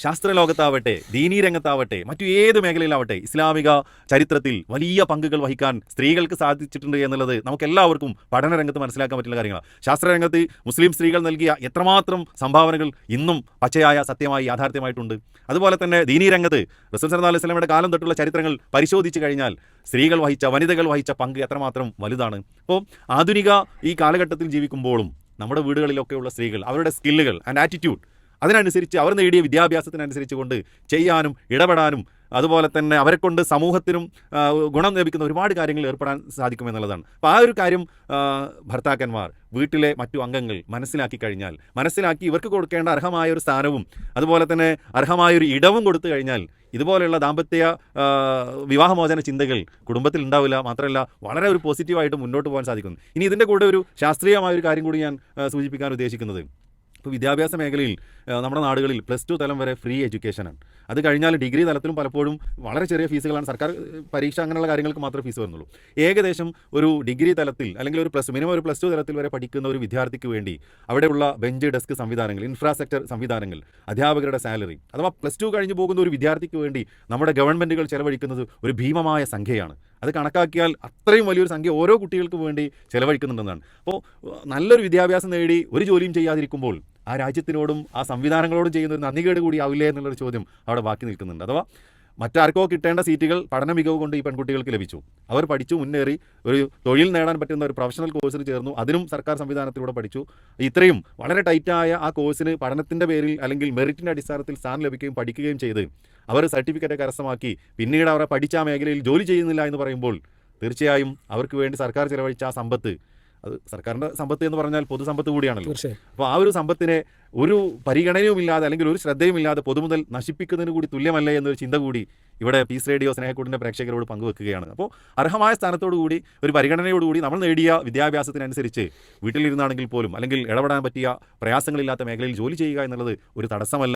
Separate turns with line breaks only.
ശാസ്ത്രലോകത്താവട്ടെ, ദീനീ രംഗത്താവട്ടെ, മറ്റു ഏത് മേഖലയിലാവട്ടെ, ഇസ്ലാമിക ചരിത്രത്തിൽ വലിയ പങ്കുകൾ വഹിക്കാൻ സ്ത്രീകൾക്ക് സാധിച്ചിട്ടുണ്ട് എന്നുള്ളത് നമുക്കെല്ലാവർക്കും പഠനരംഗത്ത് മനസ്സിലാക്കാൻ പറ്റുന്ന കാര്യങ്ങളാണ്. ശാസ്ത്രരംഗത്ത് മുസ്ലിം സ്ത്രീകൾ നൽകിയ എത്രമാത്രം സംഭാവനകൾ ഇന്നും പച്ചയായ സത്യമായി യാഥാർത്ഥ്യമായിട്ടുണ്ട്. അതുപോലെ തന്നെ ദീനീ രംഗത്ത് റസൂൽ സല്ലല്ലാഹു അലൈഹി വസല്ലമയുടെ കാലം തൊട്ടുള്ള ചരിത്രങ്ങൾ പരിശോധിച്ചു കഴിഞ്ഞാൽ വനിതകൾ വഹിച്ച പങ്ക് എത്രമാത്രം വലുതാണ്. അപ്പോൾ ആധുനിക ഈ കാലഘട്ടത്തിൽ ജീവിക്കുമ്പോഴും നമ്മുടെ വീടുകളിലൊക്കെയുള്ള സ്ത്രീകൾ അവരുടെ സ്കില്ലുകൾ ആൻഡ് ആറ്റിറ്റ്യൂഡ് അതിനനുസരിച്ച് അവർ നേടിയ വിദ്യാഭ്യാസത്തിനനുസരിച്ച് കൊണ്ട് ചെയ്യാനും ഇടപെടാനും അതുപോലെ തന്നെ അവരെ കൊണ്ട് സമൂഹത്തിനും ഗുണം ലഭിക്കുന്ന ഒരുപാട് കാര്യങ്ങൾ ഏർപ്പെടാൻ സാധിക്കുമെന്നുള്ളതാണ്. അപ്പോൾ ആ ഒരു കാര്യം ഭർത്താക്കന്മാർ വീട്ടിലെ മറ്റു അംഗങ്ങൾ മനസ്സിലാക്കി ഇവർക്ക് കൊടുക്കേണ്ട അർഹമായ ഒരു സ്ഥാനവും അതുപോലെ തന്നെ അർഹമായൊരു ഇടവും കൊടുത്തു കഴിഞ്ഞാൽ ഇതുപോലെയുള്ള ദാമ്പത്യ വിവാഹമോചന ചിന്തകൾ കുടുംബത്തിൽ ഉണ്ടാവില്ല. മാത്രമല്ല വളരെ ഒരു പോസിറ്റീവായിട്ട് മുന്നോട്ട് പോകാൻ സാധിക്കുന്നു. ഇനി ഇതിൻ്റെ കൂടെ ഒരു ശാസ്ത്രീയമായൊരു കാര്യം കൂടി ഞാൻ സൂചിപ്പിക്കാൻ ഉദ്ദേശിക്കുന്നത്, ഇപ്പോൾ വിദ്യാഭ്യാസ മേഖലയിൽ നമ്മുടെ നാടുകളിൽ +2 തലം വരെ ഫ്രീ എഡ്യൂക്കേഷനാണ്. അത് കഴിഞ്ഞാൽ ഡിഗ്രി തലത്തിലും പലപ്പോഴും വളരെ ചെറിയ ഫീസുകളാണ്. സർക്കാർ പരീക്ഷ അങ്ങനെയുള്ള കാര്യങ്ങൾക്ക് മാത്രമേ ഫീസ് വരുന്നുള്ളൂ. ഏകദേശം ഒരു ഡിഗ്രി തലത്തിൽ അല്ലെങ്കിൽ ഒരു മിനിമം ഒരു +2 തലത്തിൽ വരെ പഠിക്കുന്ന ഒരു വിദ്യാർത്ഥിക്ക് വേണ്ടി അവിടെയുള്ള ബെഞ്ച് ഡെസ്ക് സംവിധാനങ്ങൾ, ഇൻഫ്രാസ്ട്രക്ചർ സംവിധാനങ്ങൾ, അധ്യാപകരുടെ സാലറി, അഥവാ +2 കഴിഞ്ഞ് പോകുന്ന ഒരു വിദ്യാർത്ഥിക്ക് വേണ്ടി നമ്മുടെ ഗവൺമെൻറ്റുകൾ ചെലവഴിക്കുന്നത് ഒരു ഭീമമായ സംഖ്യയാണ്. അത് കണക്കാക്കിയാൽ അത്രയും വലിയൊരു സംഖ്യ ഓരോ കുട്ടികൾക്ക് വേണ്ടി ചെലവഴിക്കുന്നുണ്ടെന്നാണ്. അപ്പോൾ നല്ലൊരു വിദ്യാഭ്യാസം നേടി ഒരു ജോലിയും ചെയ്യാതിരിക്കുമ്പോൾ ആ രാജ്യത്തിനോടും ആ സംവിധാനങ്ങളോടും ചെയ്യുന്ന ഒരു നന്ദികേട് കൂടി ആവില്ലേ എന്നുള്ളൊരു ചോദ്യം അവിടെ ബാക്കി നിൽക്കുന്നുണ്ട്. അഥവാ മറ്റാർക്കോ കിട്ടേണ്ട സീറ്റുകൾ പഠന മികവ് കൊണ്ട് ഈ പെൺകുട്ടികൾക്ക് ലഭിച്ചു. അവർ പഠിച്ചു മുന്നേറി ഒരു തൊഴിൽ നേടാൻ പറ്റുന്ന ഒരു പ്രൊഫഷണൽ കോഴ്സിൽ ചേർന്നു. അതിനും സർക്കാർ സംവിധാനത്തിലൂടെ പഠിച്ചു. ഇത്രയും വളരെ ടൈറ്റായ ആ കോഴ്സിന് പഠനത്തിൻ്റെ പേരിൽ അല്ലെങ്കിൽ മെറിറ്റിൻ്റെ അടിസ്ഥാനത്തിൽ സ്ഥാനം ലഭിക്കുകയും പഠിക്കുകയും ചെയ്ത് അവർ സർട്ടിഫിക്കറ്റ് കരസ്ഥമാക്കി പിന്നീട് അവരെ പഠിച്ച ആ മേഖലയിൽ ജോലി ചെയ്യുന്നില്ല എന്ന് പറയുമ്പോൾ തീർച്ചയായും അവർക്ക് വേണ്ടി സർക്കാർ ചിലവഴിച്ച ആ സമ്പത്ത്, അത് സർക്കാരിൻ്റെ സമ്പത്ത് എന്ന് പറഞ്ഞാൽ പൊതുസമ്പത്ത് കൂടിയാണല്ലോ. അപ്പോൾ ആ ഒരു സമ്പത്തിനെ ഒരു പരിഗണനയുമില്ലാതെ അല്ലെങ്കിൽ ഒരു ശ്രദ്ധയുമില്ലാതെ പൊതുമുതൽ നശിപ്പിക്കുന്നതിന് കൂടി തുല്യമല്ലേ എന്നൊരു ചിന്ത കൂടി ഇവിടെ പീസ് റേഡിയോ സ്നേഹക്കൂടിൻ്റെ പ്രേക്ഷകരോട് പങ്കുവെക്കുകയാണ്. അപ്പോൾ അർഹമായ സ്ഥാനത്തോടുകൂടി ഒരു പരിഗണനയോടുകൂടി നമ്മൾ നേടിയ വിദ്യാഭ്യാസത്തിനനുസരിച്ച് വീട്ടിലിരുന്നാണെങ്കിൽ പോലും അല്ലെങ്കിൽ ഇടപെടാൻ പറ്റിയ പ്രയാസങ്ങളില്ലാത്ത മേഖലയിൽ ജോലി ചെയ്യുക എന്നുള്ളത് ഒരു തടസ്സമല്ല